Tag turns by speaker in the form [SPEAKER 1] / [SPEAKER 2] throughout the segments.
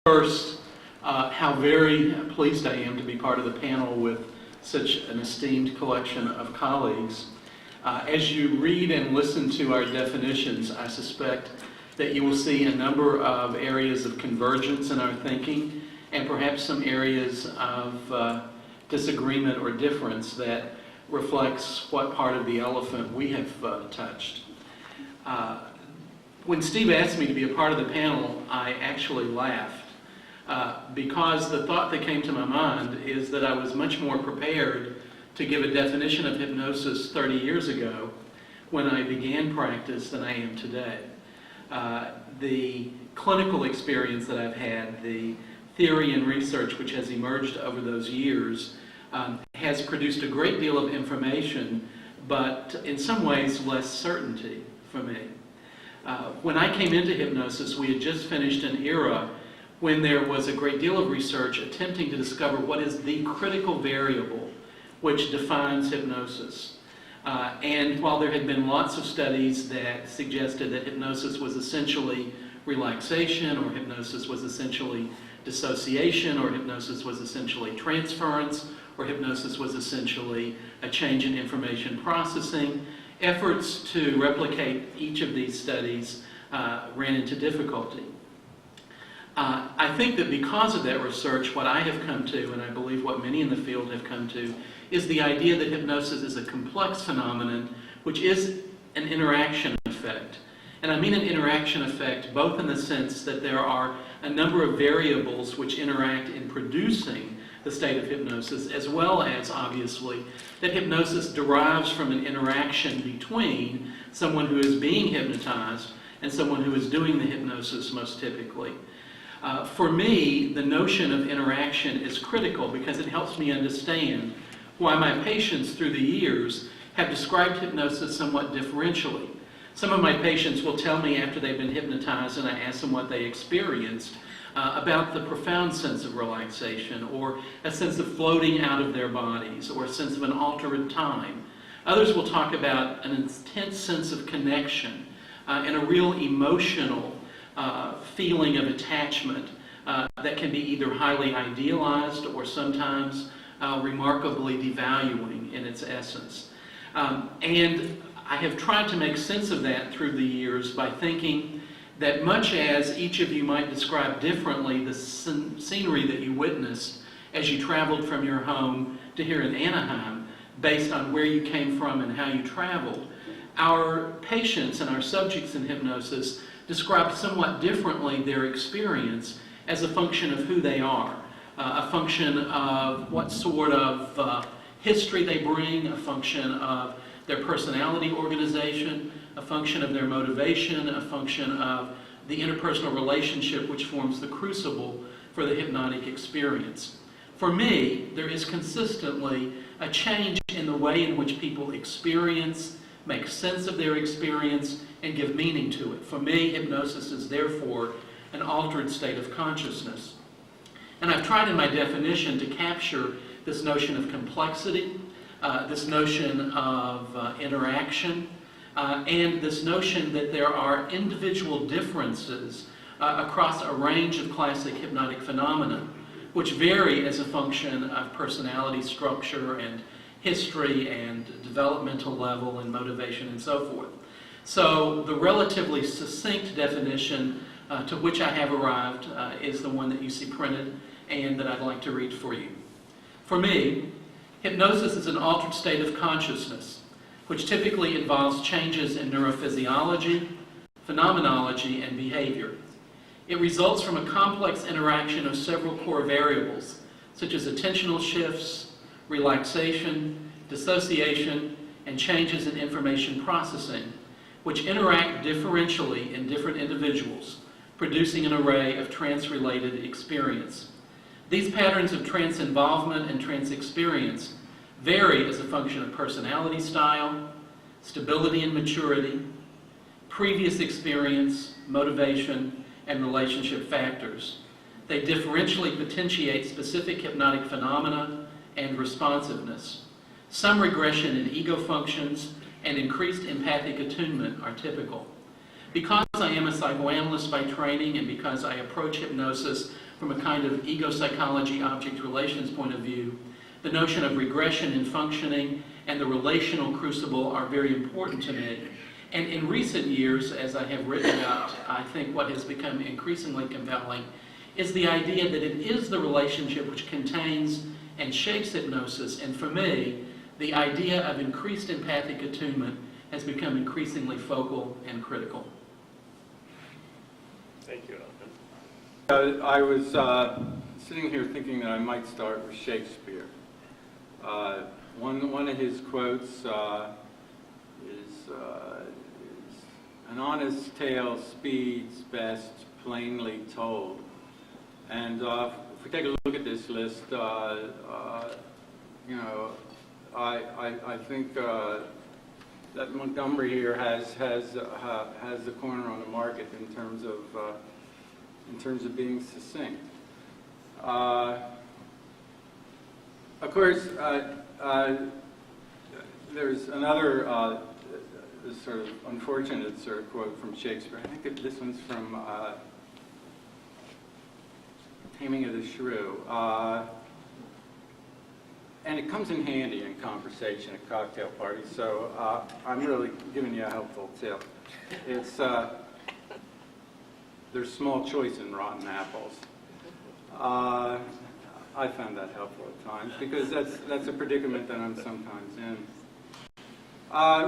[SPEAKER 1] First, how very pleased I am to be part of the panel with such an esteemed collection of colleagues. As you read and listen to our definitions, I suspect that you will see a number of areas of convergence in our thinking and perhaps some areas of disagreement or difference that reflects what part of the elephant we have touched. When Steve asked me to be a part of the panel, I actually laughed because the thought that came to my mind is that I was much more prepared to give a definition of hypnosis 30 years ago when I began practice than I am today. The clinical experience that I've had, the theory and research which has emerged over those years, has produced a great deal of information, but in some ways less certainty for me. When I came into hypnosis, we had just finished an era when there was a great deal of research attempting to discover what is the critical variable which defines hypnosis. And while there had been lots of studies that suggested that hypnosis was essentially relaxation, or hypnosis was essentially dissociation, or hypnosis was essentially transference, or hypnosis was essentially a change in information processing, efforts to replicate each of these studies ran into difficulty. I think that because of that research, what I have come to, and I believe what many in the field have come to, is the idea that hypnosis is a complex phenomenon which is an interaction effect. And I mean an interaction effect both in the sense that there are a number of variables which interact in producing the state of hypnosis, as well as, obviously, that hypnosis derives from an interaction between someone who is being hypnotized and someone who is doing the hypnosis most typically. For me, the notion of interaction is critical because it helps me understand why my patients through the years have described hypnosis somewhat differentially. Some of my patients will tell me after they've been hypnotized and I ask them what they experienced about the profound sense of relaxation, or a sense of floating out of their bodies, or a sense of an altered time. Others will talk about an intense sense of connection and a real emotional feeling of attachment that can be either highly idealized or sometimes remarkably devaluing in its essence. And I have tried to make sense of that through the years by thinking that much as each of you might describe differently the scenery that you witnessed as you traveled from your home to here in Anaheim, based on where you came from and how you traveled, our patients and our subjects in hypnosis describe somewhat differently their experience as a function of who they are, a function of what sort of history they bring, a function of their personality organization, a function of their motivation, a function of the interpersonal relationship which forms the crucible for the hypnotic experience. For me, there is consistently a change in the way in which people experience, make sense of their experience, and give meaning to it. For me, hypnosis is therefore an altered state of consciousness. And I've tried in my definition to capture this notion of complexity, this notion of interaction, and this notion that there are individual differences across a range of classic hypnotic phenomena, which vary as a function of personality structure and history and developmental level and motivation and so forth. So the relatively succinct definition to which I have arrived is the one that you see printed and that I'd like to read for you. For me, hypnosis is an altered state of consciousness, which typically involves changes in neurophysiology, phenomenology, and behavior. It results from a complex interaction of several core variables, such as attentional shifts, relaxation, dissociation, and changes in information processing, which interact differentially in different individuals, producing an array of trance-related experience. These patterns of trance involvement and trance experience vary as a function of personality style, stability and maturity, previous experience, motivation, and relationship factors. They differentially potentiate specific hypnotic phenomena and responsiveness. Some regression in ego functions and increased empathic attunement are typical. Because I am a psychoanalyst by training and because I approach hypnosis from a kind of ego psychology object relations point of view, the notion of regression in functioning and the relational crucible are very important to me. And in recent years, as I have written about, I think what has become increasingly compelling is the idea that it is the relationship which contains and shapes hypnosis. And for me, the idea of increased empathic attunement has become increasingly focal and critical.
[SPEAKER 2] Thank you, Elvin.
[SPEAKER 3] I was sitting here thinking that I might start with Shakespeare. One of his quotes is, "An honest tale speeds best plainly told." And if we take a look at this list, you know, I think that Montgomery here has the corner on the market in terms of being succinct. Of course, there's another sort of unfortunate sort of quote from Shakespeare. I think this one's from Taming of the Shrew. And it comes in handy in conversation at cocktail parties, so I'm really giving you a helpful tip. It's, there's small choice in rotten apples. I found that helpful at times, because that's a predicament that I'm sometimes in.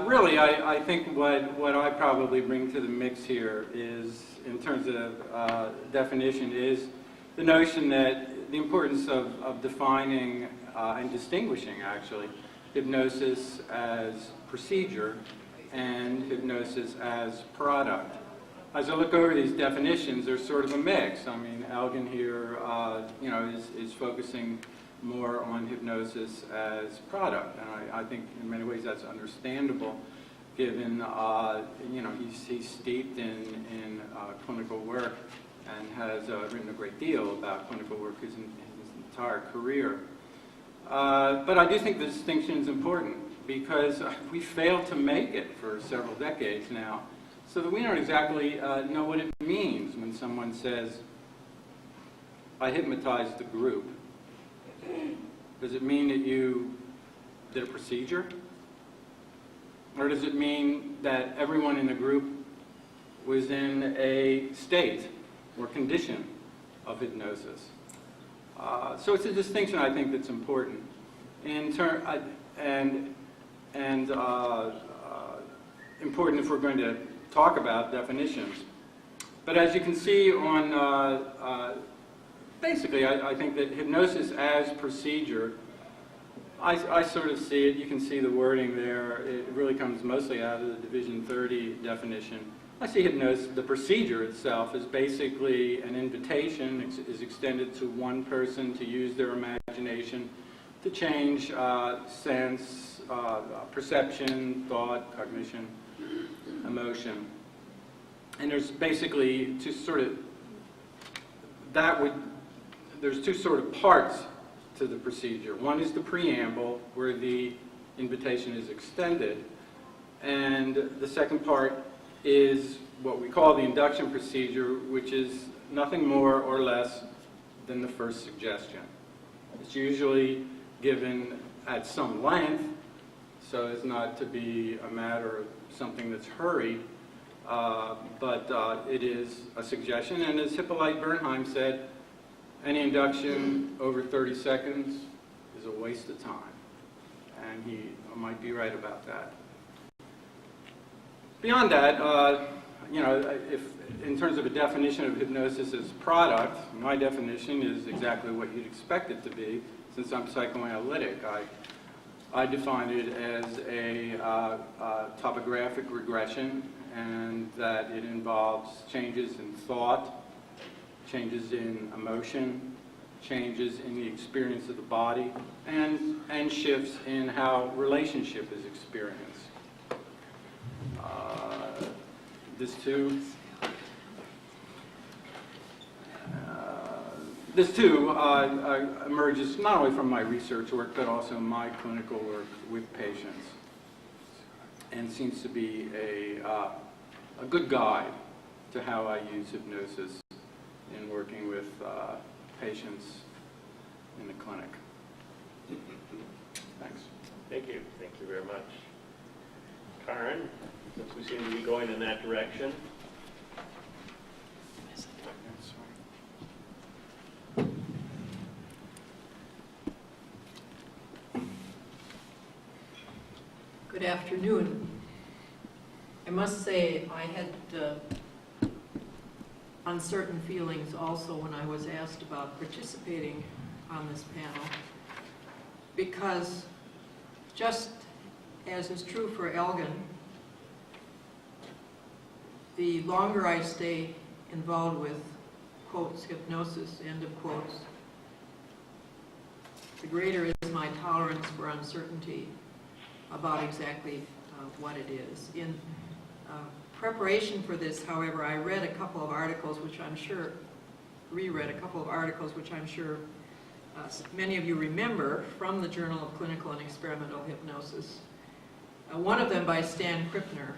[SPEAKER 3] Really, I think what I probably bring to the mix here is, in terms of definition, is the notion that the importance of defining and distinguishing, actually, hypnosis as procedure and hypnosis as product. As I look over these definitions, there's sort of a mix. I mean, Elgin here, you know, is focusing more on hypnosis as product, and I think in many ways that's understandable, given you know, he's steeped in clinical work and has written a great deal about clinical work his entire career. But I do think the distinction is important, because we failed to make it for several decades now, so that we don't exactly know what it means when someone says, "I hypnotized the group." Does it mean that you did a procedure? Or does it mean that everyone in the group was in a state or condition of hypnosis? So it's a distinction, I think, that's important. And important if we're going to talk about definitions. But as you can see on, basically, I think that hypnosis as procedure, I sort of see it, you can see the wording there, it really comes mostly out of the Division 30 definition. I see hypnosis, the procedure itself, is basically an invitation, is extended to one person to use their imagination to change sense, perception, thought, cognition, emotion. And there's basically two sort of, there's two sort of parts to the procedure. One is the preamble, where the invitation is extended, and the second part is what we call the induction procedure, which is nothing more or less than the first suggestion. It's usually given at some length, so as not to be a matter of something that's hurried, but it is a suggestion, and as Hippolyte Bernheim said, any induction over 30 seconds is a waste of time, and he might be right about that. Beyond that, you know, if in terms of a definition of hypnosis as product, my definition is exactly what you'd expect it to be. Since I'm psychoanalytic, I define it as a topographic regression, and that it involves changes in thought, changes in emotion, changes in the experience of the body, and shifts in how relationship is experienced. This too emerges not only from my research work, but also my clinical work with patients, and seems to be a a good guide to how I use hypnosis in working with patients in the clinic. Thanks.
[SPEAKER 2] Thank you. Thank you very much. Karen, since we seem to be going in that direction.
[SPEAKER 4] Good afternoon. I must say I had uncertain feelings also when I was asked about participating on this panel, because just as is true for Elgin, the longer I stay involved with, quotes, hypnosis, end of quotes, the greater is my tolerance for uncertainty about exactly what it is. In preparation for this, however, I read a couple of articles which I'm sure, reread a couple of articles which I'm sure many of you remember from the Journal of Clinical and Experimental Hypnosis. One of them by Stan Krippner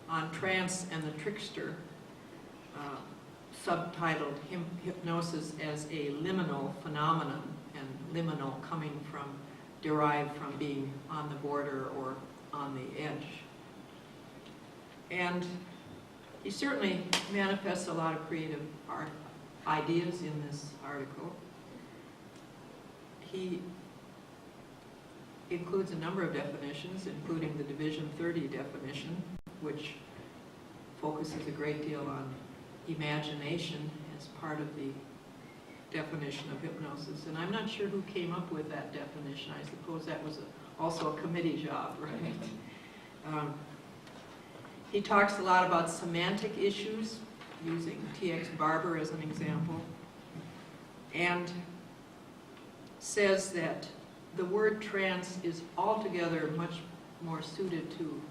[SPEAKER 4] on Trance and the Trickster, subtitled Hypnosis as a Liminal Phenomenon, and liminal coming from, derived from being on the border or on the edge. And he certainly manifests a lot of creative ideas in this article. He includes a number of definitions, including the Division 30 definition, which focuses a great deal on imagination as part of the definition of hypnosis. And I'm not sure who came up with that definition. I suppose that was also a committee job, right? He talks a lot about semantic issues, using T.X. Barber as an example, and says that the word trance is altogether much more suited to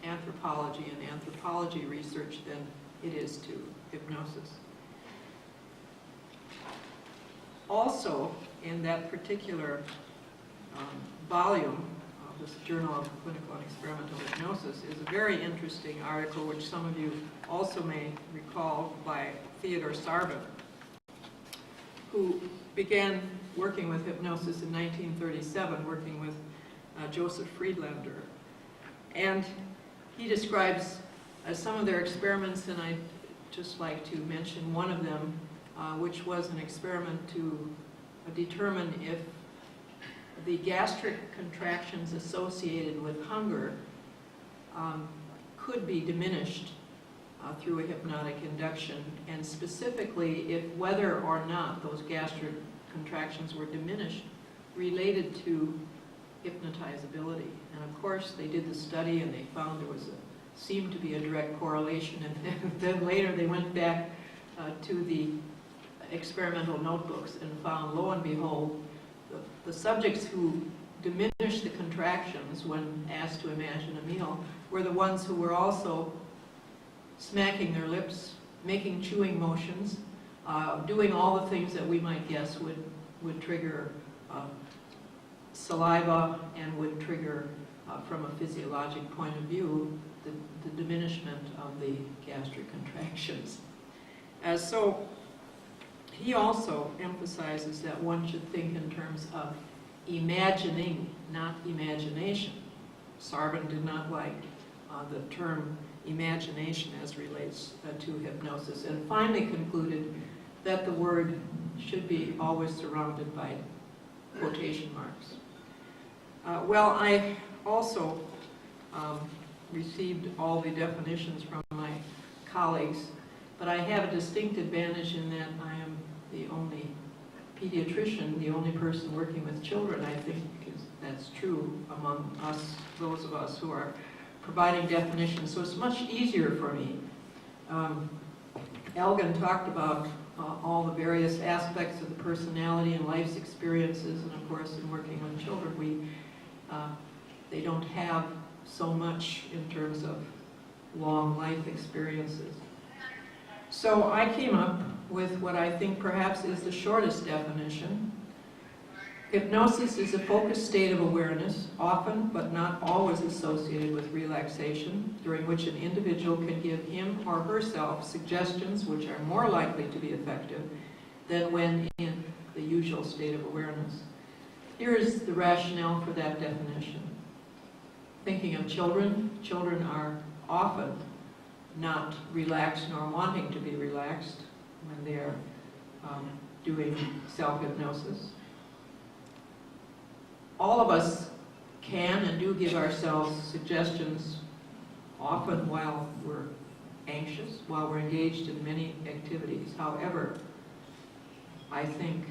[SPEAKER 4] anthropology and anthropology research than it is to hypnosis. Also, in that particular volume of this Journal of Clinical and Experimental Hypnosis is a very interesting article, which some of you also may recall, by Theodore Sarban, who began working with hypnosis in 1937, working with Joseph Friedlander. And he describes some of their experiments, and I'd just like to mention one of them, which was an experiment to determine if the gastric contractions associated with hunger could be diminished through a hypnotic induction, and specifically if whether or not those gastric contractions were diminished related to hypnotizability. And of course they did the study and they found there seemed to be a direct correlation, and then later they went back to the experimental notebooks and found, lo and behold, the subjects who diminished the contractions when asked to imagine a meal were the ones who were also smacking their lips, making chewing motions, doing all the things that we might guess would trigger saliva and would trigger, from a physiologic point of view, the diminishment of the gastric contractions. So he also emphasizes that one should think in terms of imagining, not imagination. Sarban did not like the term imagination as relates to hypnosis, and finally concluded that the word should be always surrounded by quotation marks. Well, I also received all the definitions from my colleagues, but I have a distinct advantage in that I am the only pediatrician, the only person working with children, I think that's true among us, those of us who are providing definitions, so it's much easier for me. Elgin talked about all the various aspects of the personality and life's experiences, and of course in working with children they don't have so much in terms of long life experiences. So I came up with what I think perhaps is the shortest definition, Hypnosis is a focused state of awareness, often but not always associated with relaxation, during which an individual can give him or herself suggestions which are more likely to be effective than when in the usual state of awareness. Here is the rationale for that definition. Thinking of children, children are often not relaxed nor wanting to be relaxed when they are doing self-hypnosis. All of us can and do give ourselves suggestions often while we're anxious, while we're engaged in many activities. However, I think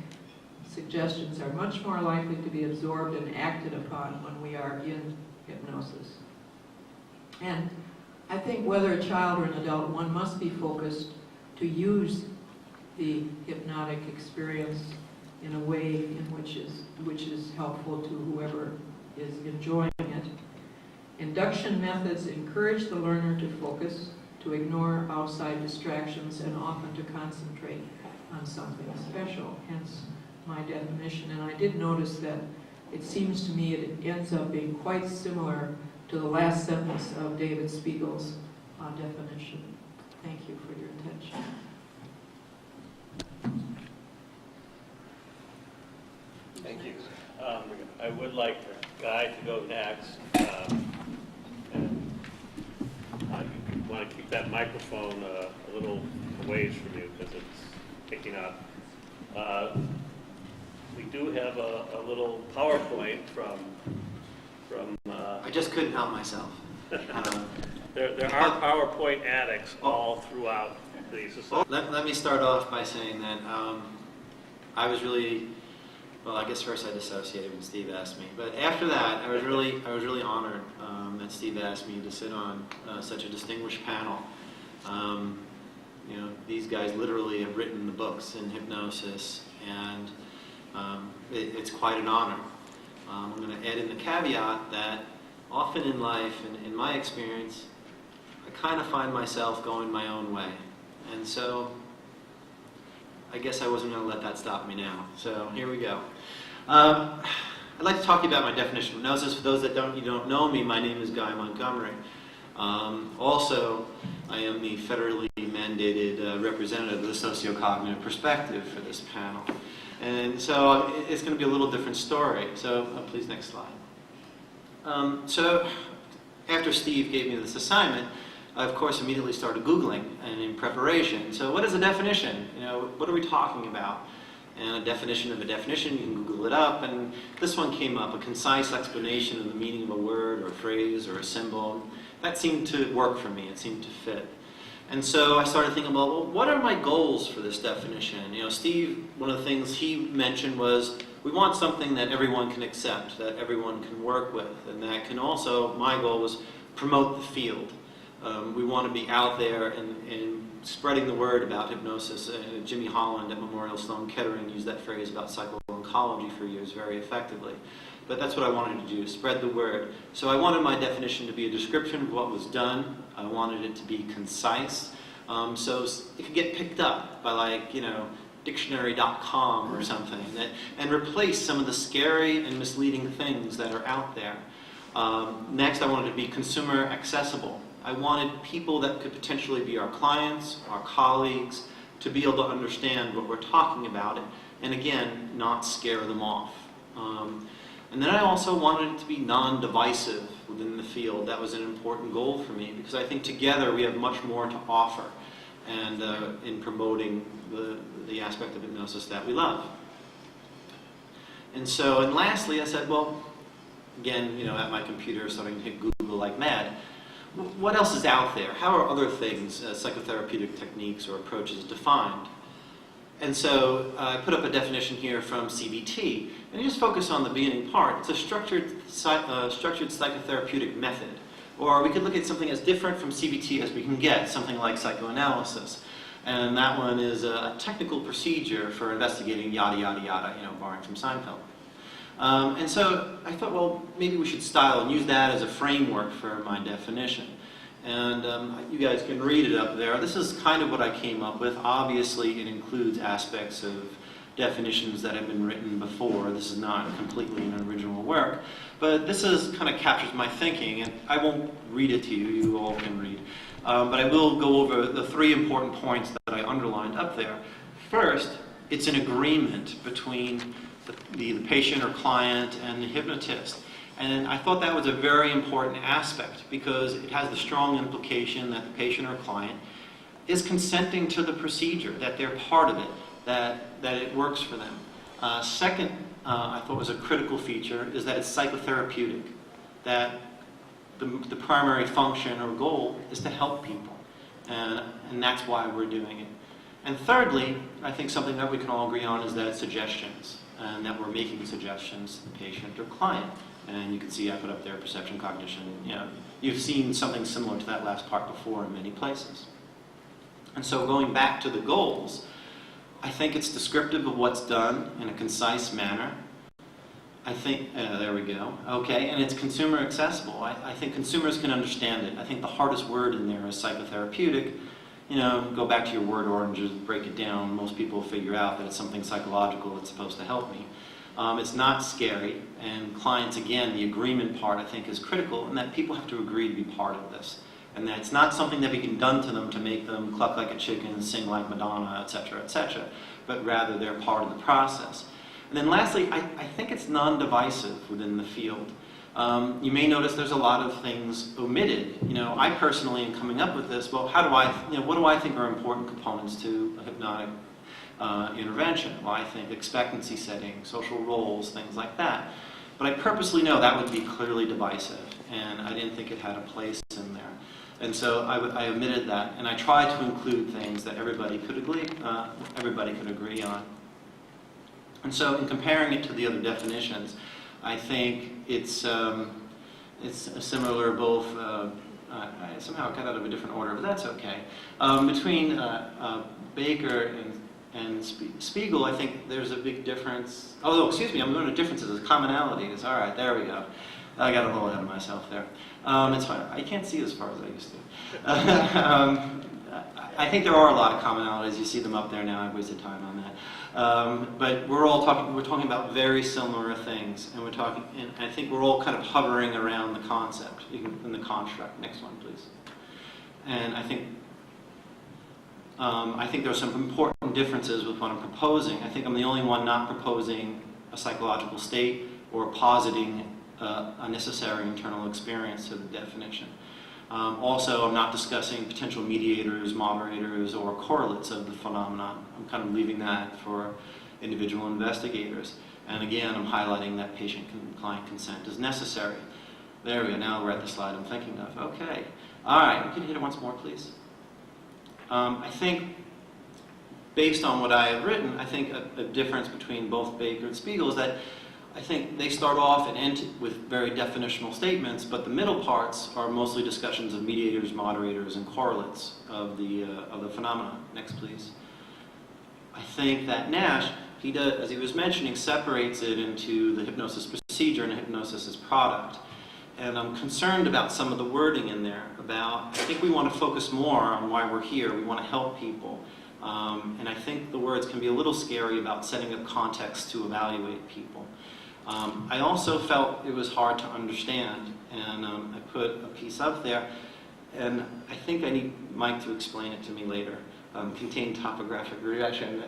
[SPEAKER 4] suggestions are much more likely to be absorbed and acted upon when we are in hypnosis. And I think whether a child or an adult, one must be focused to use the hypnotic experience in a way in which is helpful to whoever is enjoying it. Induction methods encourage the learner to focus, to ignore outside distractions, and often to concentrate on something special, hence my definition. And I did notice that it seems to me it ends up being quite similar to the last sentence of David Spiegel's definition. Thank you for your attention.
[SPEAKER 2] Thank you. I would like Guy to go next. And you want to keep that microphone a little ways from you because it's picking up. We do have a little PowerPoint from
[SPEAKER 5] I just couldn't help myself.
[SPEAKER 2] there are PowerPoint addicts all throughout the society.
[SPEAKER 5] Let me start off by saying that I was really, well, I guess first I dissociated when Steve asked me, but after that I was really honored that Steve asked me to sit on such a distinguished panel. You know, these guys literally have written the books in hypnosis, and it's quite an honor. I'm going to add in the caveat that often in life, and in my experience, I kind of find myself going my own way. And so I guess I wasn't going to let that stop me now. So here we go. I'd like to talk to you about my definition of hypnosis. For those that don't know me, my name is Guy Montgomery. Also, I am the federally mandated representative of the sociocognitive perspective for this panel. And so it's going to be a little different story. So please, next slide. So after Steve gave me this assignment, I, of course, immediately started Googling and in preparation. So what is a definition? You know, what are we talking about? And a definition of a definition, you can Google it up, and this one came up, a concise explanation of the meaning of a word or a phrase or a symbol. That seemed to work for me. It seemed to fit. And so I started thinking, well, what are my goals for this definition? You know, Steve, one of the things he mentioned was we want something that everyone can accept, that everyone can work with, and that can also, my goal was promote the field. We want to be out there and spreading the word about hypnosis. Jimmy Holland at Memorial Sloan Kettering used that phrase about psycho-oncology for years very effectively. But that's what I wanted to do, spread the word. So I wanted my definition to be a description of what was done. I wanted it to be concise, so it could get picked up by, like, you know, dictionary.com or something, and replace some of the scary and misleading things that are out there. Next, I wanted it to be consumer accessible. I wanted people that could potentially be our clients, our colleagues, to be able to understand what we're talking about, and again, not scare them off. And then I also wanted it to be non-divisive within the field. That was an important goal for me, because I think together we have much more to offer and in promoting the aspect of hypnosis that we love. And so, and lastly, I said, well, again, you know, at my computer starting to hit Google like mad, what else is out there? How are other things, psychotherapeutic techniques or approaches, defined? And so I put up a definition here from CBT, and you just focus on the beginning part. It's a structured psychotherapeutic method. Or we could look at something as different from CBT as we can get, something like psychoanalysis. And that one is a technical procedure for investigating yada, yada, yada, you know, borrowing from Seinfeld. And so I thought, well, maybe we should style and use that as a framework for my definition. And you guys can read it up there. This is kind of what I came up with. Obviously, it includes aspects of definitions that have been written before. This is not completely an original work, but this is kind of captures my thinking, and I won't read it to you, you all can read. But I will go over the 3 important points that I underlined up there. First, it's an agreement between the patient or client and the hypnotist. And I thought that was a very important aspect because it has the strong implication that the patient or client is consenting to the procedure, that they're part of it, that it works for them. Second, I thought was a critical feature is that it's psychotherapeutic, that the primary function or goal is to help people, and that's why we're doing it. And thirdly, I think something that we can all agree on is that suggestions, and that we're making suggestions to the patient or client. And you can see I put up there perception, cognition. You've seen something similar to that last part before in many places. And so going back to the goals, I think it's descriptive of what's done in a concise manner. I think, there we go. Okay, and it's consumer accessible. I think consumers can understand it. I think the hardest word in there is psychotherapeutic. Go back to your word oranges, break it down. Most people figure out that it's something psychological that's supposed to help me. It's not scary, and clients, again, the agreement part I think is critical, and that people have to agree to be part of this. And that it's not something that we can done to them to make them cluck like a chicken, sing like Madonna, etc., but rather they're part of the process. And then lastly, I think it's non-divisive within the field. You may notice there's a lot of things omitted. I personally, in coming up with this, well, what do I think are important components to a hypnotic intervention? Well, I think expectancy setting, social roles, things like that. But I purposely know that would be clearly divisive, and I didn't think it had a place in there. And so I omitted that, and I tried to include things that everybody could agree on. And so in comparing it to the other definitions, I think it's similar both, I somehow got out of a different order, but that's okay. Between Baker and Spiegel, I think there's a big difference. Oh, no, excuse me, I'm going to differences, commonalities. All right, there we go. I got a little ahead of myself there. It's fine. I can't see as far as I used to. I think there are a lot of commonalities. You see them up there now. I've wasted time on that. But we're talking about very similar things, and and I think we're all kind of hovering around the concept in the construct. Next one, please. And I think there are some important differences with what I'm proposing. I think I'm the only one not proposing a psychological state or positing a necessary internal experience to the definition. Also, I'm not discussing potential mediators, moderators, or correlates of the phenomenon. I'm kind of leaving that for individual investigators. And again, I'm highlighting that patient-client consent is necessary. There we go. Now we're at the slide I'm thinking of. Okay. All right. Can you hit it once more, please? I think, based on what I have written, I think a difference between both Baker and Spiegel is that I think they start off and end with very definitional statements, but the middle parts are mostly discussions of mediators, moderators, and correlates of the phenomenon. Next, please. I think that Nash, he does, as he was mentioning, separates it into the hypnosis procedure and the hypnosis as product. And I'm concerned about some of the wording in there I think we want to focus more on why we're here. We want to help people. And I think the words can be a little scary about setting up context to evaluate people. I also felt it was hard to understand, and I put a piece up there, and I think I need Mike to explain it to me later. Contained topographic regression,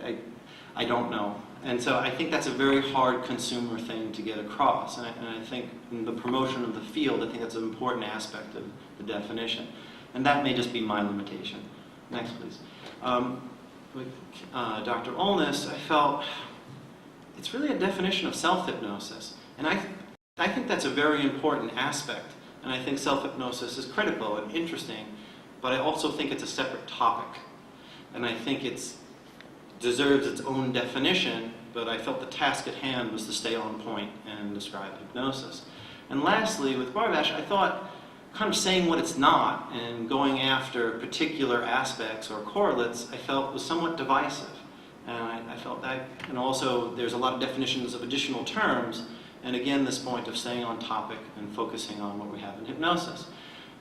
[SPEAKER 5] I don't know. And so I think that's a very hard consumer thing to get across, and I think in the promotion of the field, I think that's an important aspect of the definition. And that may just be my limitation. Next, please. With Dr. Olness, I felt it's really a definition of self-hypnosis. And I think that's a very important aspect. And I think self-hypnosis is critical and interesting, but I also think it's a separate topic. And I think it deserves its own definition, but I felt the task at hand was to stay on point and describe hypnosis. And lastly, with Barbash, I thought kind of saying what it's not and going after particular aspects or correlates, I felt was somewhat divisive. And I felt that, and also there's a lot of definitions of additional terms, and again, this point of staying on topic and focusing on what we have in hypnosis.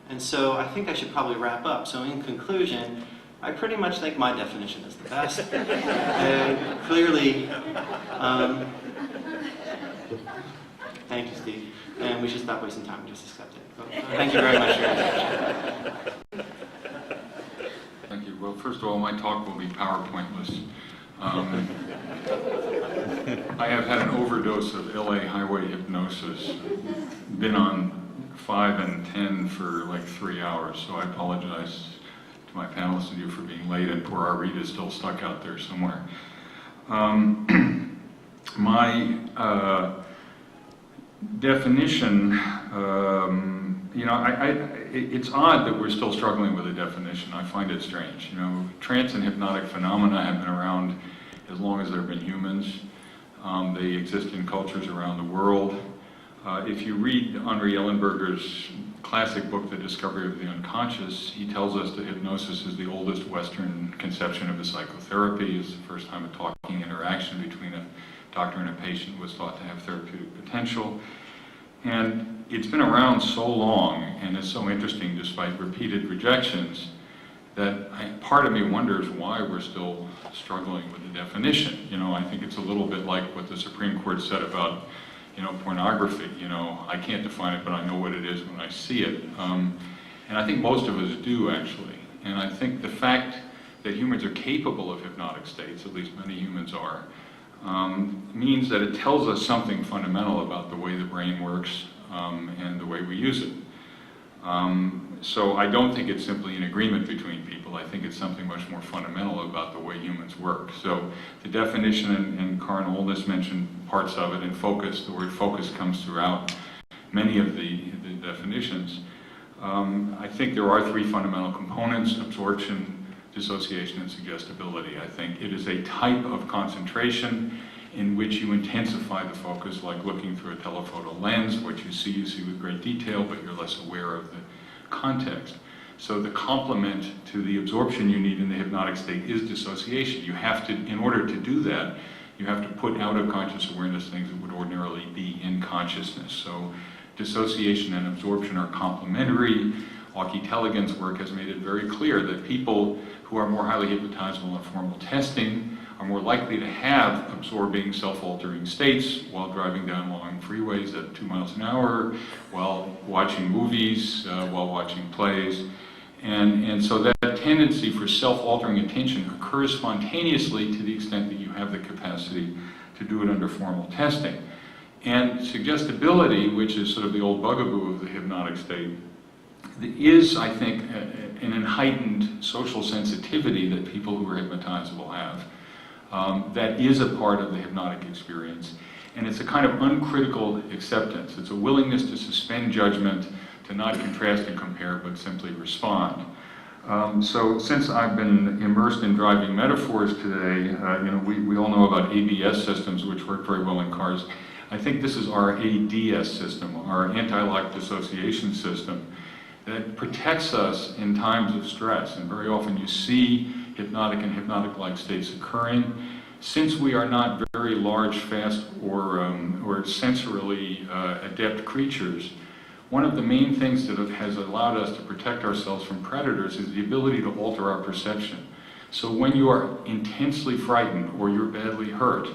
[SPEAKER 5] And so I think I should probably wrap up. So in conclusion, I pretty much think my definition is the best. And clearly, thank you, Steve. And we should stop wasting time and just accept it. So, thank you very much for your attention.
[SPEAKER 6] Thank you. Well, first of all, my talk will be PowerPointless. I have had an overdose of LA highway hypnosis. Been on 5 and 10 for like 3 hours, so I apologize to my panelists and you for being late, and poor Arita is still stuck out there somewhere. My definition, you know, it's odd that we're still struggling with a definition. I find it strange. You know, trance and hypnotic phenomena have been around as long as there have been humans. They exist in cultures around the world. If you read Henri Ellenberger's classic book, The Discovery of the Unconscious, he tells us that hypnosis is the oldest Western conception of a psychotherapy. It's the first time a talking interaction between a doctor and a patient was thought to have therapeutic potential. And it's been around so long, and it's so interesting despite repeated rejections, that part of me wonders why we're still struggling with the definition. You know, I think it's a little bit like what the Supreme Court said about, you know, pornography. You know, I can't define it, but I know what it is when I see it. And I think most of us do, actually. And I think the fact that humans are capable of hypnotic states, at least many humans are, means that it tells us something fundamental about the way the brain works and the way we use it. So I don't think it's simply an agreement between people. I think it's something much more fundamental about the way humans work. So the definition, and Karin Oldness mentioned parts of it, and focus, the word focus comes throughout many of the definitions. I think there are 3 fundamental components: absorption, dissociation, and suggestibility. I think it is a type of concentration in which you intensify the focus, like looking through a telephoto lens. What you see with great detail, but you're less aware of the context. So the complement to the absorption you need in the hypnotic state is dissociation. You have to, in order to do that, you have to put out of conscious awareness things that would ordinarily be in consciousness. So dissociation and absorption are complementary. Auke Tellegen work has made it very clear that people who are more highly hypnotizable in formal testing are more likely to have absorbing, self-altering states while driving down long freeways at 2 miles an hour, while watching movies, while watching plays. And so that tendency for self-altering attention occurs spontaneously to the extent that you have the capacity to do it under formal testing. And suggestibility, which is sort of the old bugaboo of the hypnotic state, is, I think, an heightened social sensitivity that people who are hypnotizable have. That is a part of the hypnotic experience. And it's a kind of uncritical acceptance. It's a willingness to suspend judgment, to not contrast and compare, but simply respond. So since I've been immersed in driving metaphors today, you know, we all know about ABS systems, which work very well in cars. I think this is our ADS system, our anti-lock dissociation system, that protects us in times of stress. And very often you see hypnotic and hypnotic-like states occurring. Since we are not very large, fast, or sensorily adept creatures, one of the main things that has allowed us to protect ourselves from predators is the ability to alter our perception. So when you are intensely frightened or you're badly hurt,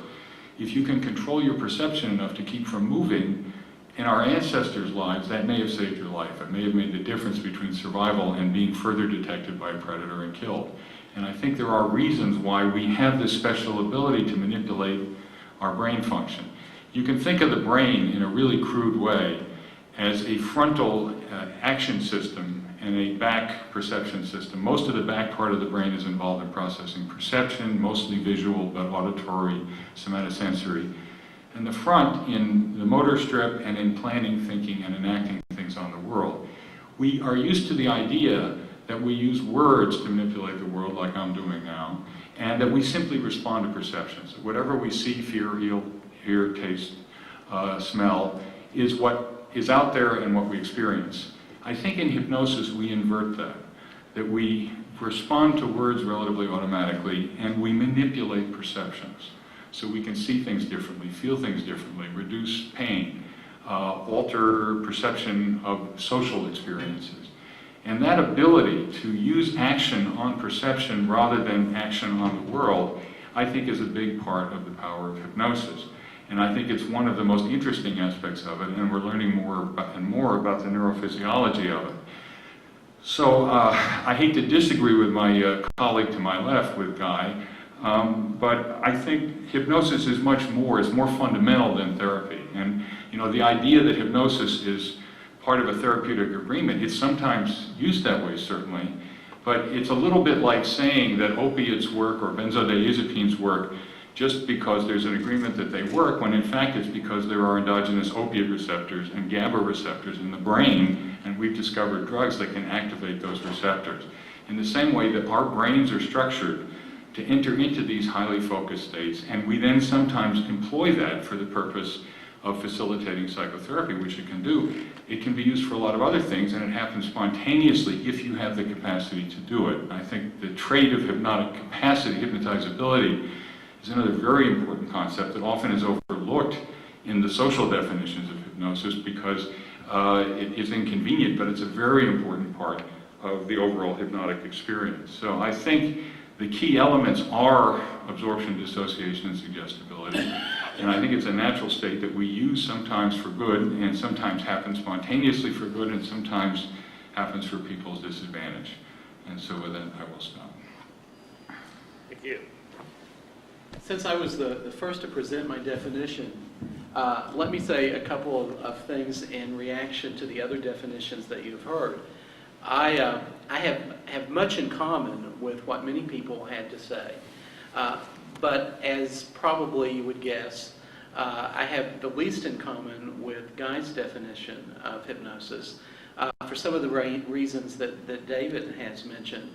[SPEAKER 6] if you can control your perception enough to keep from moving, in our ancestors' lives, that may have saved your life. It may have made the difference between survival and being further detected by a predator and killed. And I think there are reasons why we have this special ability to manipulate our brain function. You can think of the brain in a really crude way as a frontal action system and a back perception system. Most of the back part of the brain is involved in processing perception, mostly visual, but auditory, somatosensory. And the front in the motor strip and in planning, thinking, and enacting things on the world. We are used to the idea that we use words to manipulate the world like I'm doing now, and that we simply respond to perceptions. Whatever we see, fear, hear, taste, smell, is what is out there and what we experience. I think in hypnosis we invert that we respond to words relatively automatically and we manipulate perceptions. So we can see things differently, feel things differently, reduce pain, alter perception of social experiences. And that ability to use action on perception rather than action on the world, I think is a big part of the power of hypnosis. And I think it's one of the most interesting aspects of it, and we're learning more and more about the neurophysiology of it. So I hate to disagree with my colleague to my left, with Guy, but I think hypnosis is much more, it's more fundamental than therapy. And you know, the idea that hypnosis is part of a therapeutic agreement, it's sometimes used that way, certainly, but it's a little bit like saying that opiates work or benzodiazepines work just because there's an agreement that they work, when in fact it's because there are endogenous opiate receptors and GABA receptors in the brain, and we've discovered drugs that can activate those receptors. In the same way that our brains are structured to enter into these highly focused states, and we then sometimes employ that for the purpose of facilitating psychotherapy, which it can do. It can be used for a lot of other things, and it happens spontaneously if you have the capacity to do it. I think the trait of hypnotic capacity, hypnotizability, is another very important concept that often is overlooked in the social definitions of hypnosis because it is inconvenient, but it's a very important part of the overall hypnotic experience. So I think the key elements are absorption, dissociation, and suggestibility. And I think it's a natural state that we use sometimes for good, and sometimes happens spontaneously for good, and sometimes happens for people's disadvantage. And so with that, I will stop.
[SPEAKER 2] Thank you.
[SPEAKER 1] Since I was the first to present my definition, let me say a couple of things in reaction to the other definitions that you've heard. I have much in common with what many people had to say, but as probably you would guess, I have the least in common with Guy's definition of hypnosis for some of the reasons that David has mentioned.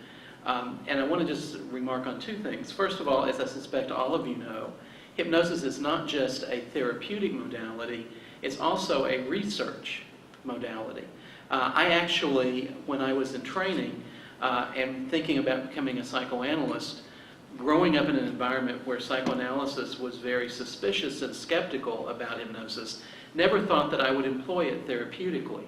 [SPEAKER 1] And I want to just remark on two things. First of all, as I suspect all of you know, hypnosis is not just a therapeutic modality, it's also a research modality. I actually, when I was in training and thinking about becoming a psychoanalyst, growing up in an environment where psychoanalysis was very suspicious and skeptical about hypnosis, never thought that I would employ it therapeutically.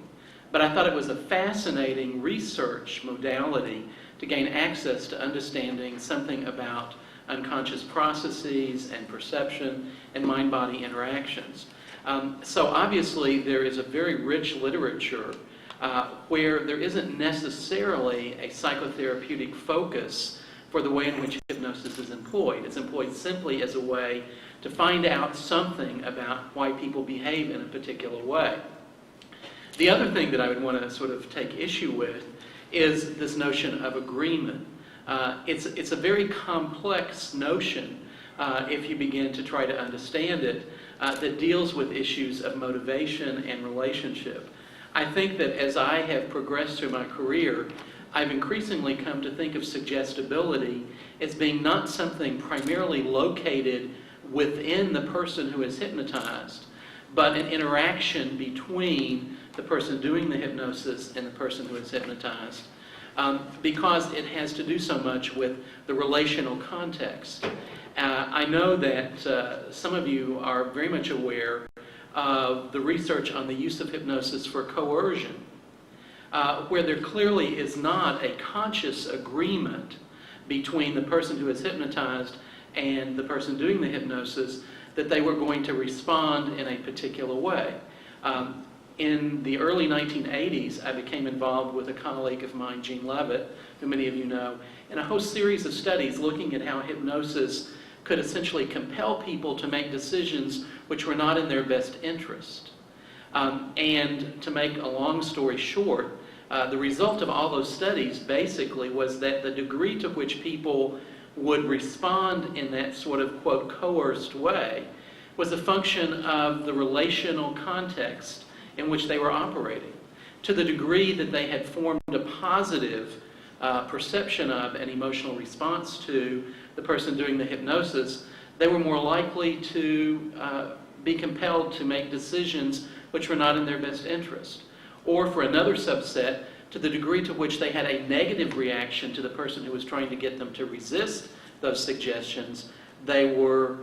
[SPEAKER 1] But I thought it was a fascinating research modality to gain access to understanding something about unconscious processes and perception and mind-body interactions. So obviously there is a very rich literature where there isn't necessarily a psychotherapeutic focus for the way in which hypnosis is employed. It's employed simply as a way to find out something about why people behave in a particular way. The other thing that I would want to sort of take issue with is this notion of agreement. It's a very complex notion if you begin to try to understand it that deals with issues of motivation and relationship. I think that as I have progressed through my career, I've increasingly come to think of suggestibility as being not something primarily located within the person who is hypnotized, but an interaction between the person doing the hypnosis and the person who is hypnotized, because it has to do so much with the relational context. I know that some of you are very much aware of the research on the use of hypnosis for coercion, where there clearly is not a conscious agreement between the person who is hypnotized and the person doing the hypnosis that they were going to respond in a particular way. In the early 1980s, I became involved with a colleague of mine, Jean Levitt, who many of you know, in a whole series of studies looking at how hypnosis could essentially compel people to make decisions which were not in their best interest. And to make a long story short, the result of all those studies basically was that the degree to which people would respond in that sort of, quote, coerced way was a function of the relational context in which they were operating. To the degree that they had formed a positive perception of an emotional response to the person doing the hypnosis, they were more likely to be compelled to make decisions which were not in their best interest. Or for another subset, to the degree to which they had a negative reaction to the person who was trying to get them to resist those suggestions, they were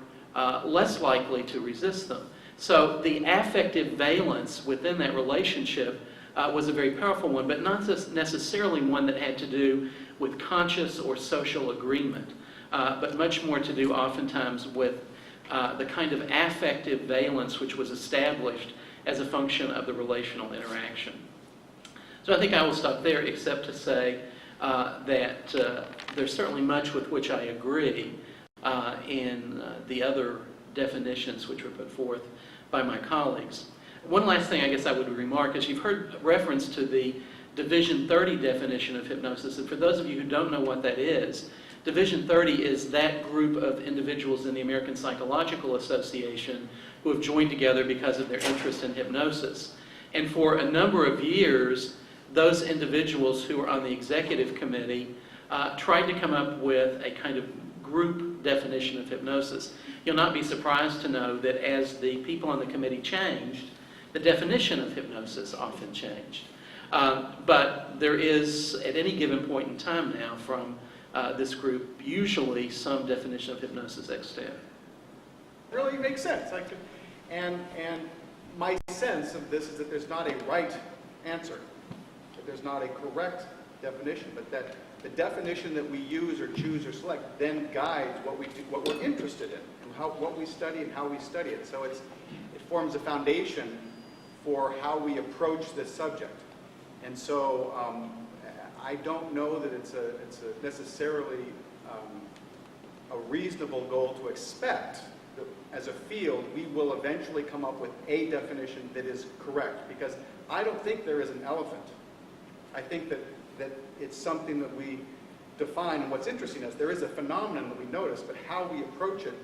[SPEAKER 1] less likely to resist them. So the affective valence within that relationship was a very powerful one, but not necessarily one that had to do with conscious or social agreement, but much more to do oftentimes with the kind of affective valence which was established as a function of the relational interaction. So I think I will stop there, except to say that there's certainly much with which I agree in the other definitions which were put forth by my colleagues. One last thing I guess I would remark is you've heard reference to the Division 30 definition of hypnosis, and for those of you who don't know what that is, Division 30 is that group of individuals in the American Psychological Association who have joined together because of their interest in hypnosis. And for a number of years, those individuals who are on the executive committee tried to come up with a kind of group definition of hypnosis. You'll not be surprised to know that as the people on the committee changed, the definition of hypnosis often changed. But there is, at any given point in time now, from this group, usually some definition of hypnosis extant.
[SPEAKER 7] Really makes sense. And my sense of this is that there's not a right answer, that there's not a correct definition, but that the definition that we use or choose or select then guides what we do, what we're interested in, and what we study and how we study it. So it forms a foundation for how we approach this subject. And so I don't know that it's a necessarily a reasonable goal to expect that as a field we will eventually come up with a definition that is correct, because I don't think there is an elephant. I think that it's something that we define, and what's interesting is there is a phenomenon that we notice, but how we approach it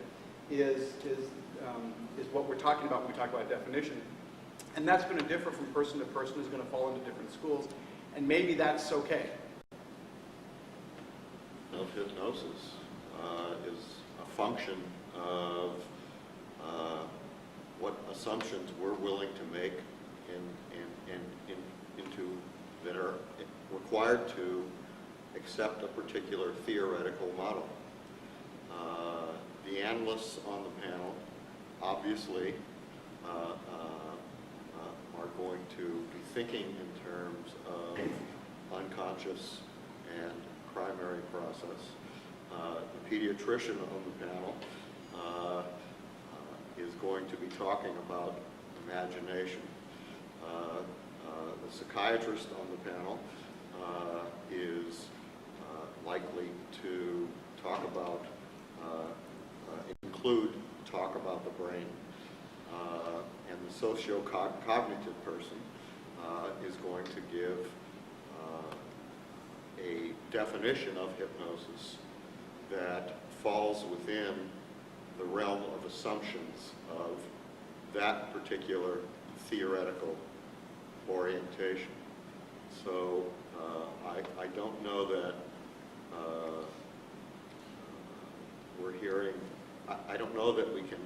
[SPEAKER 7] is what we're talking about when we talk about definition. And that's going to differ from person to person, is going to fall into different schools, and maybe that's okay.
[SPEAKER 8] Hypnosis is a function of what assumptions we're willing to make into that are required to accept a particular theoretical model. The analysts on the panel obviously are going to be thinking in terms of unconscious and primary process. The pediatrician on the panel is going to be talking about imagination. The psychiatrist on the panel is likely to talk about, talk about the brain. And the socio-cognitive person is going to give a definition of hypnosis that falls within the realm of assumptions of that particular theoretical orientation. So I don't know that we're hearing, I don't know that we can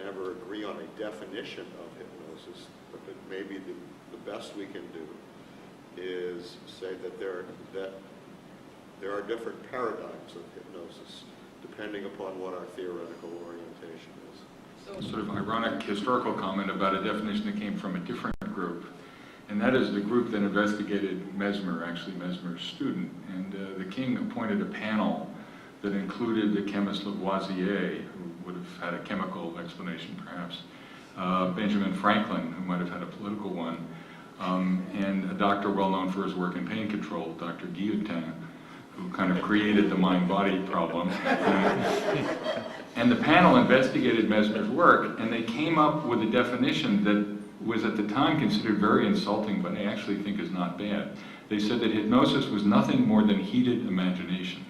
[SPEAKER 8] ever agree on a definition of hypnosis, but that maybe the best we can do is say that there are different paradigms of hypnosis depending upon what our theoretical orientation is.
[SPEAKER 6] Sort of ironic historical comment about a definition that came from a different group, and that is the group that investigated Mesmer, actually Mesmer's student. And the king appointed a panel that included the chemist Lavoisier, who would have had a chemical explanation perhaps, Benjamin Franklin, who might have had a political one, and a doctor well known for his work in pain control, Dr. Guillotin, who kind of created the mind-body problem. And the panel investigated Mesmer's work, and they came up with a definition that was at the time considered very insulting, but I actually think is not bad. They said that hypnosis was nothing more than heated imagination.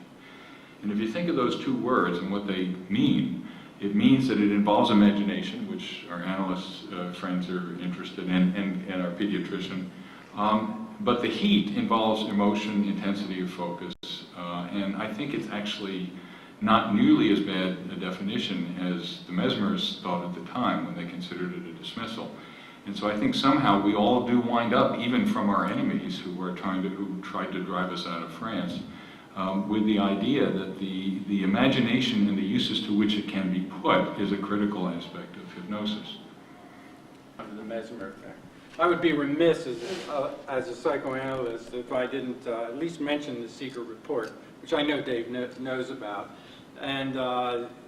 [SPEAKER 6] And if you think of those two words and what they mean, it means that it involves imagination, which our analyst friends are interested in, and our pediatrician. But the heat involves emotion, intensity of focus, and I think it's actually not nearly as bad a definition as the Mesmers thought at the time when they considered it a dismissal. And so I think somehow we all do wind up, even from our enemies who tried to drive us out of France, with the idea that the imagination and the uses to which it can be put is a critical aspect of hypnosis.
[SPEAKER 3] Under the Mesmer effect. I would be remiss as a psychoanalyst if I didn't at least mention the secret report, which I know Dave knows about. And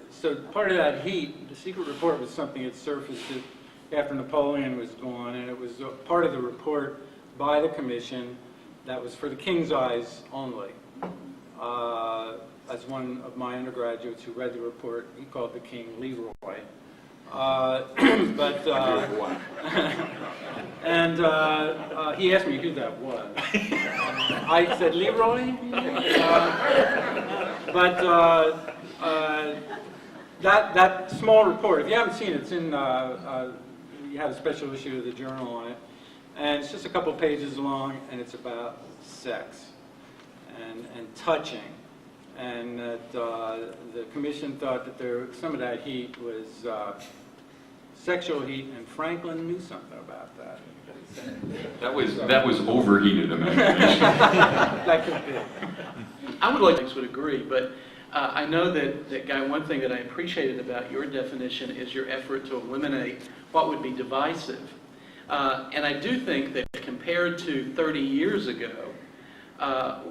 [SPEAKER 3] so part of that heat, the secret report was something that surfaced after Napoleon was gone, and it was part of the report by the commission that was for the king's eyes only. As one of my undergraduates who read the report, he called the king Leroy. And he asked me who that was. I said, Leroy? That small report, if you haven't seen it, it's in, you have a special issue of the journal on it. And it's just a couple pages long, and it's about sex and touching. And that the commission thought that some of that heat was sexual heat, and Franklin knew something about that.
[SPEAKER 6] That was overheated imagination.
[SPEAKER 3] That could be.
[SPEAKER 1] I would like to agree, but I know that Guy, one thing that I appreciated about your definition is your effort to eliminate what would be divisive. And I do think that compared to 30 years ago,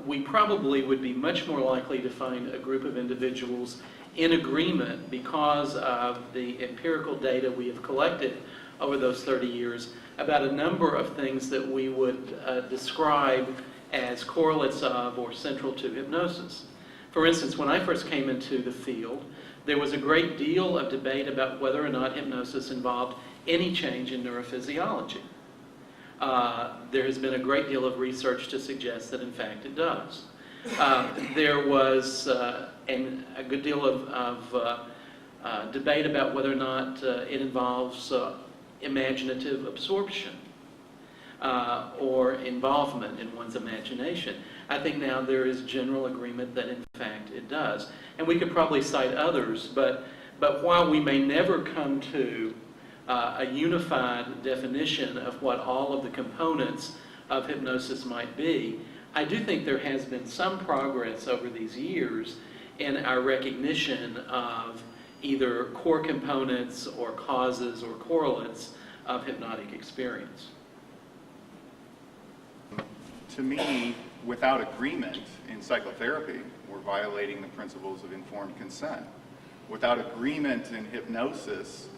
[SPEAKER 1] we probably would be much more likely to find a group of individuals in agreement because of the empirical data we have collected over those 30 years about a number of things that we would describe as correlates of or central to hypnosis. For instance, when I first came into the field, there was a great deal of debate about whether or not hypnosis involved any change in neurophysiology. There has been a great deal of research to suggest that, in fact, it does. There was a good deal of debate about whether or not it involves imaginative absorption or involvement in one's imagination. I think now there is general agreement that, in fact, it does. And we could probably cite others, but while we may never come to a unified definition of what all of the components of hypnosis might be, I do think there has been some progress over these years in our recognition of either core components or causes or correlates of hypnotic experience.
[SPEAKER 9] To me, without agreement in psychotherapy, we're violating the principles of informed consent. Without agreement in hypnosis,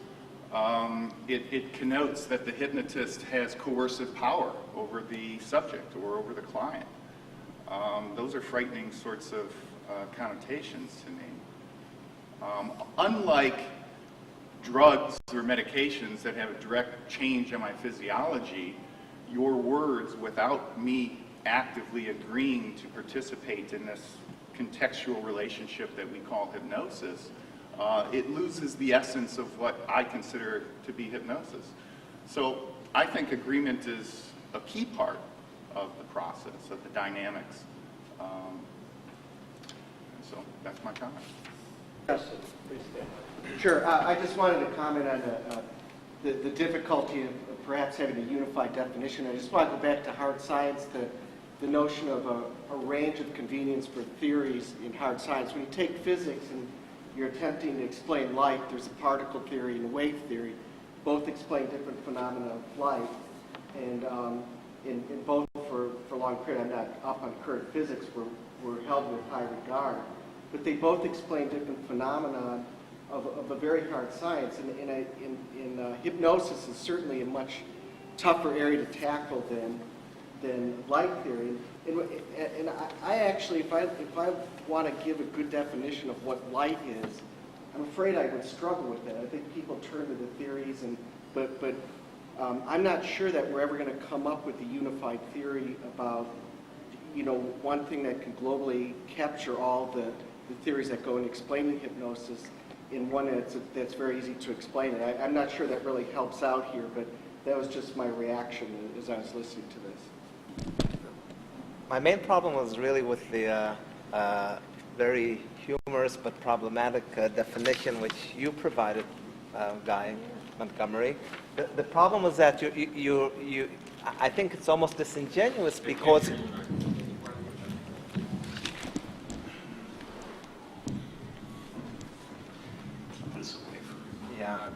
[SPEAKER 9] it connotes that the hypnotist has coercive power over the subject or over the client. Those are frightening sorts of connotations to me. Unlike drugs or medications that have a direct change on my physiology, your words, without me actively agreeing to participate in this contextual relationship that we call hypnosis, it loses the essence of what I consider to be hypnosis. So I think agreement is a key part of the process, of the dynamics. So that's my comment.
[SPEAKER 7] Yes, please stand. Sure. I just wanted to comment on the difficulty of perhaps having a unified definition. I just want to go back to hard science, the notion of a range of convenience for theories in hard science. When you take physics and you're attempting to explain light, there's a particle theory and a wave theory. Both explain different phenomena of light. And in both for a long period, I'm not up on current physics, were held with high regard. But they both explain different phenomena of a very hard science. And hypnosis is certainly a much tougher area to tackle than light theory. And I actually, if I want to give a good definition of what light is, I'm afraid I would struggle with that. I think people turn to the theories, but I'm not sure that we're ever going to come up with a unified theory about, one thing that can globally capture all the theories that go in explaining hypnosis in one that's very easy to explain. And I'm not sure that really helps out here, but that was just my reaction as I was listening to this.
[SPEAKER 10] My main problem was really with the very humorous but problematic definition which you provided, Guy Montgomery. The problem was that I think it's almost disingenuous because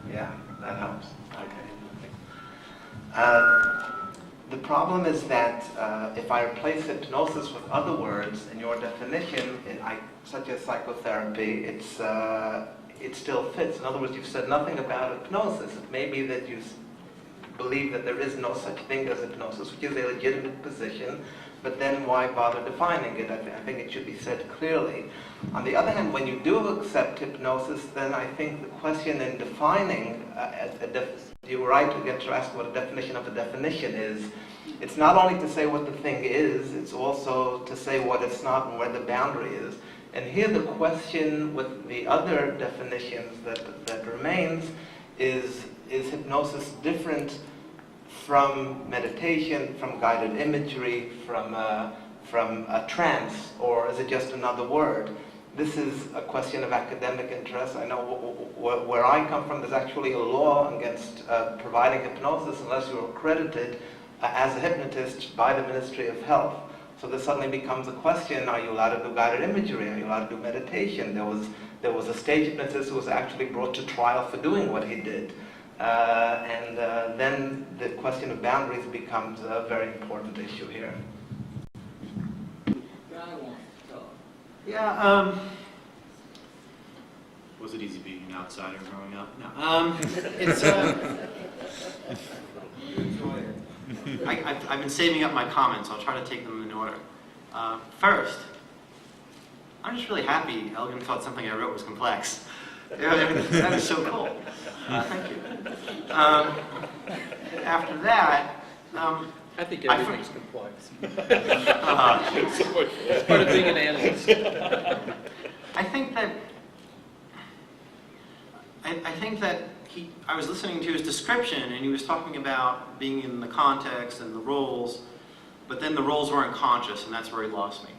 [SPEAKER 10] yeah, that helps. Okay. The problem is that if I replace hypnosis with other words in your definition, such as psychotherapy, it still fits. In other words, you've said nothing about hypnosis. It may be that you believe that there is no such thing as hypnosis, which is a legitimate position, but then why bother defining it? I think it should be said clearly. On the other hand, when you do accept hypnosis, then I think the question in defining, you were right to get to ask what a definition of a definition is. It's not only to say what the thing is, it's also to say what it's not and where the boundary is. And here the question with the other definitions that remains is hypnosis different from meditation, from guided imagery, from a trance, or is it just another word? This is a question of academic interest. I know where I come from, there's actually a law against providing hypnosis unless you're accredited as a hypnotist by the Ministry of Health. So this suddenly becomes a question: are you allowed to do guided imagery? Are you allowed to do meditation? There was a stage hypnotist who was actually brought to trial for doing what he did. Then the question of boundaries becomes a very important issue here.
[SPEAKER 5] Yeah, was it easy being an outsider growing up? No. It's, I've been saving up my comments. I'll try to take them in order. First, I'm just really happy Elgin thought something I wrote was complex. That is so cool. Thank you. After that,
[SPEAKER 1] I think everything's complex. It's part of being an analyst.
[SPEAKER 5] I think that I was listening to his description, and he was talking about being in the context and the roles, but then the roles weren't conscious, and that's where he lost me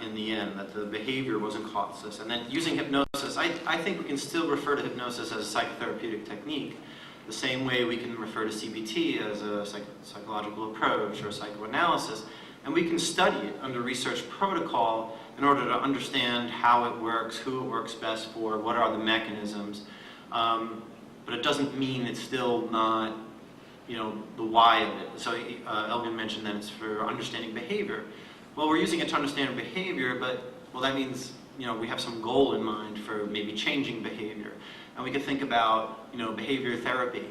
[SPEAKER 5] in the end, that the behavior wasn't conscious. And then using hypnosis, I think we can still refer to hypnosis as a psychotherapeutic technique, the same way we can refer to CBT as a psychological approach or psychoanalysis, and we can study it under research protocol in order to understand how it works, who it works best for, what are the mechanisms. But it doesn't mean it's still not, the why of it. So Elgin mentioned that it's for understanding behavior. Well, we're using it to understand behavior, but that means we have some goal in mind for maybe changing behavior, and we could think about behavior therapy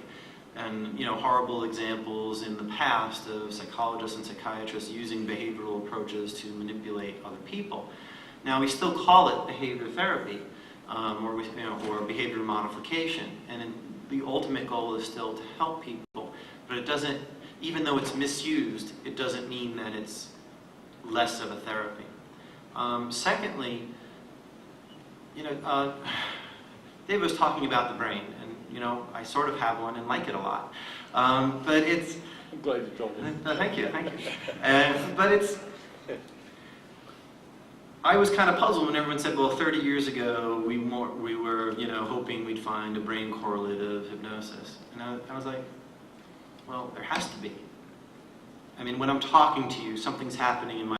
[SPEAKER 5] and horrible examples in the past of psychologists and psychiatrists using behavioral approaches to manipulate other people. Now we still call it behavior therapy. Or behavior modification, and the ultimate goal is still to help people, but it doesn't, even though it's misused, it doesn't mean that it's less of a therapy. Secondly, Dave was talking about the brain, and I sort of have one and like it a lot, but it's.
[SPEAKER 2] I'm glad you told me.
[SPEAKER 5] Thank you. But it's. I was kind of puzzled when everyone said, well, 30 years ago, we were, hoping we'd find a brain correlate of hypnosis. And I was like, well, there has to be. I mean, when I'm talking to you, something's happening in my